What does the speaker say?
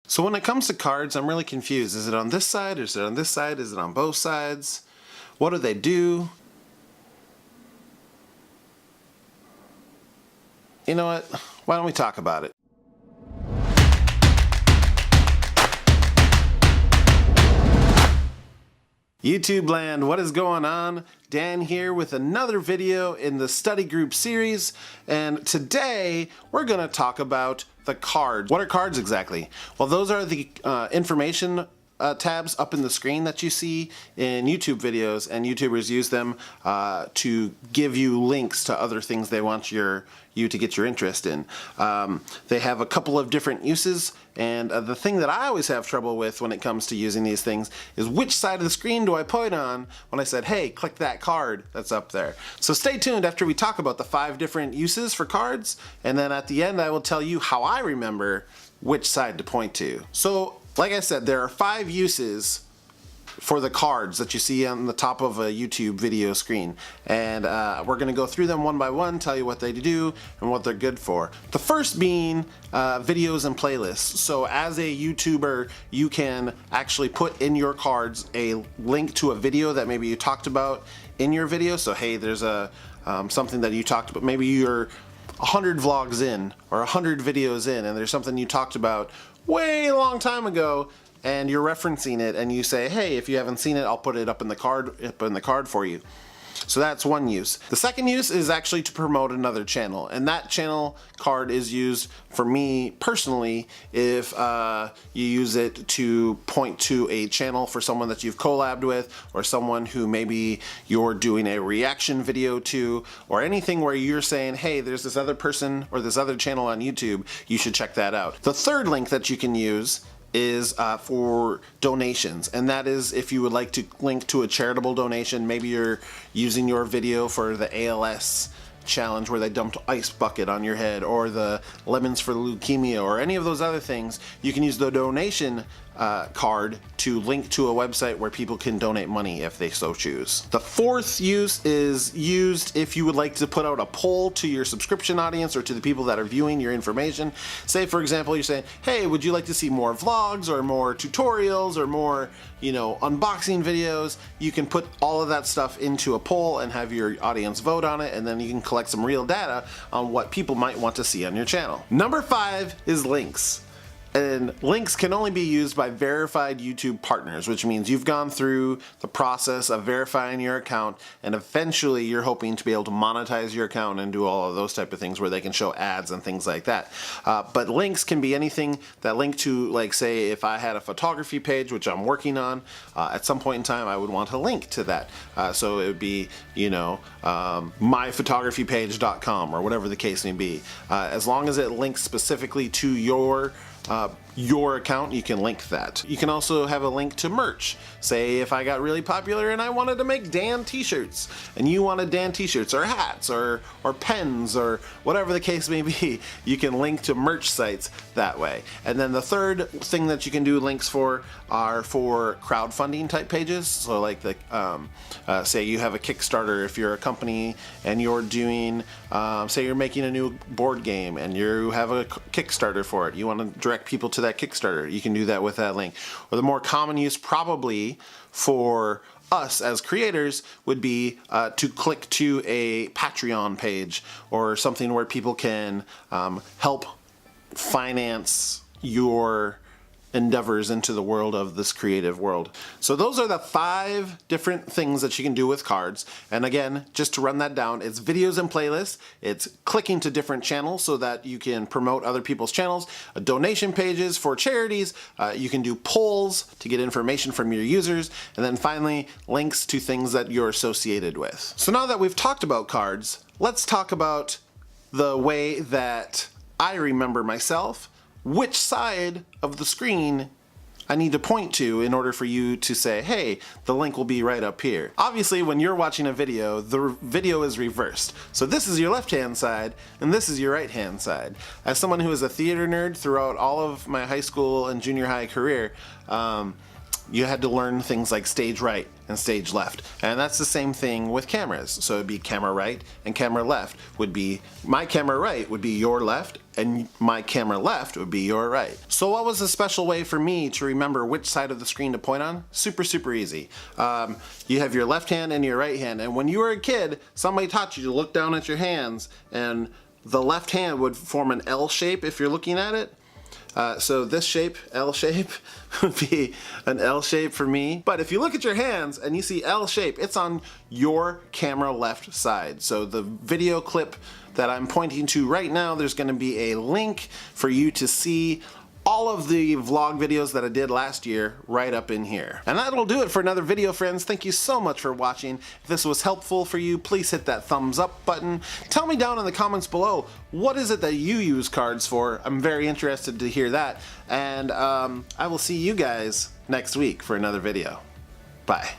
So when it comes to cards, I'm really confused. Is it on this side? Is it on this side? Is it on both sides? What do they do? You know what? Why don't we talk about it? YouTube land, what is going on? Dan here with another video in the study group series, and today we're going to talk about the cards. What are cards exactly? Well, those are the information tabs up in the screen that you see in YouTube videos, and YouTubers use them to give you links to other things they want you to get your interest in. They have a couple of different uses, and the thing that I always have trouble with when it comes to using these things is which side of the screen do I point on when I said, hey, click that card that's up there. So stay tuned after we talk about the 5 different uses for cards, and then at the end I will tell you how I remember which side to point to. So like I said, there are 5 uses for the cards that you see on the top of a YouTube video screen, and we're going to go through them one by one, tell you what they do and what they're good for. The first being videos and playlists. So as a YouTuber, you can actually put in your cards a link to a video that maybe you talked about in your video. So hey, there's a something that you talked about, maybe you're 100 vlogs in or 100 videos in, and there's something you talked about way long time ago, and you're referencing it, and you say, hey, if you haven't seen it, I'll put it up in the card for you. So that's one use. The second use is actually to promote another channel, and that channel card is used for me personally if you use it to point to a channel for someone that you've collabed with, or someone who maybe you're doing a reaction video to, or anything where you're saying, hey, there's this other person or this other channel on YouTube, you should check that out. The third link that you can use is for donations, and that is if you would like to link to a charitable donation. Maybe you're using your video for the ALS challenge where they dumped ice bucket on your head, or the lemons for leukemia, or any of those other things. You can use the donation card to link to a website where people can donate money if they so choose. The fourth use is used if you would like to put out a poll to your subscription audience or to the people that are viewing your information. Say, for example, you're saying, hey, would you like to see more vlogs or more tutorials or more, unboxing videos? You can put all of that stuff into a poll and have your audience vote on it, and then you can collect some real data on what people might want to see on your channel. Number 5 is links. And links can only be used by verified YouTube partners, which means you've gone through the process of verifying your account, and eventually you're hoping to be able to monetize your account and do all of those type of things where they can show ads and things like that. But links can be anything that link to, like, say, if I had a photography page, which I'm working on, at some point in time I would want a link to that. So it would be, myphotographypage.com or whatever the case may be. As long as it links specifically to your account, you can link that. You can also have a link to merch. Say if I got really popular and I wanted to make Dan t-shirts, and you wanted Dan t-shirts or hats or pens or whatever the case may be, you can link to merch sites that way. And then the third thing that you can do links for are for crowdfunding type pages. So like say you have a Kickstarter, if you're a company and you're doing, say you're making a new board game and you have a Kickstarter for it, you want to direct people to that Kickstarter, you can do that with that link. Or the more common use probably for us as creators would be to click to a Patreon page or something where people can help finance your endeavors into the world of this creative world. So those are the 5 different things that you can do with cards. And again, just to run that down, it's videos and playlists, it's clicking to different channels so that you can promote other people's channels, donation pages for charities, you can do polls to get information from your users, and then finally links to things that you're associated with. So now that we've talked about cards, let's talk about the way that I remember myself, which side of the screen I need to point to in order for you to say, hey, the link will be right up here. Obviously, when you're watching a video, the video is reversed. So this is your left-hand side, and this is your right-hand side. As someone who is a theater nerd throughout all of my high school and junior high career, you had to learn things like stage right and stage left. And that's the same thing with cameras. So it'd be camera right and camera left would be, my camera right would be your left and my camera left would be your right. So what was a special way for me to remember which side of the screen to point on? Super, super easy. You have your left hand and your right hand, and when you were a kid, somebody taught you to look down at your hands, and the left hand would form an L shape if you're looking at it. So this shape, L shape, would be an L shape for me. But if you look at your hands and you see L shape, it's on your camera left side. So the video clip that I'm pointing to right now, there's going to be a link for you to see all of the vlog videos that I did last year right up in here. And that'll do it for another video, friends. Thank you so much for watching. If this was helpful for you, please hit that thumbs up button. Tell me down in the comments below, what is it that you use cards for? I'm very interested to hear that. And I will see you guys next week for another video. Bye.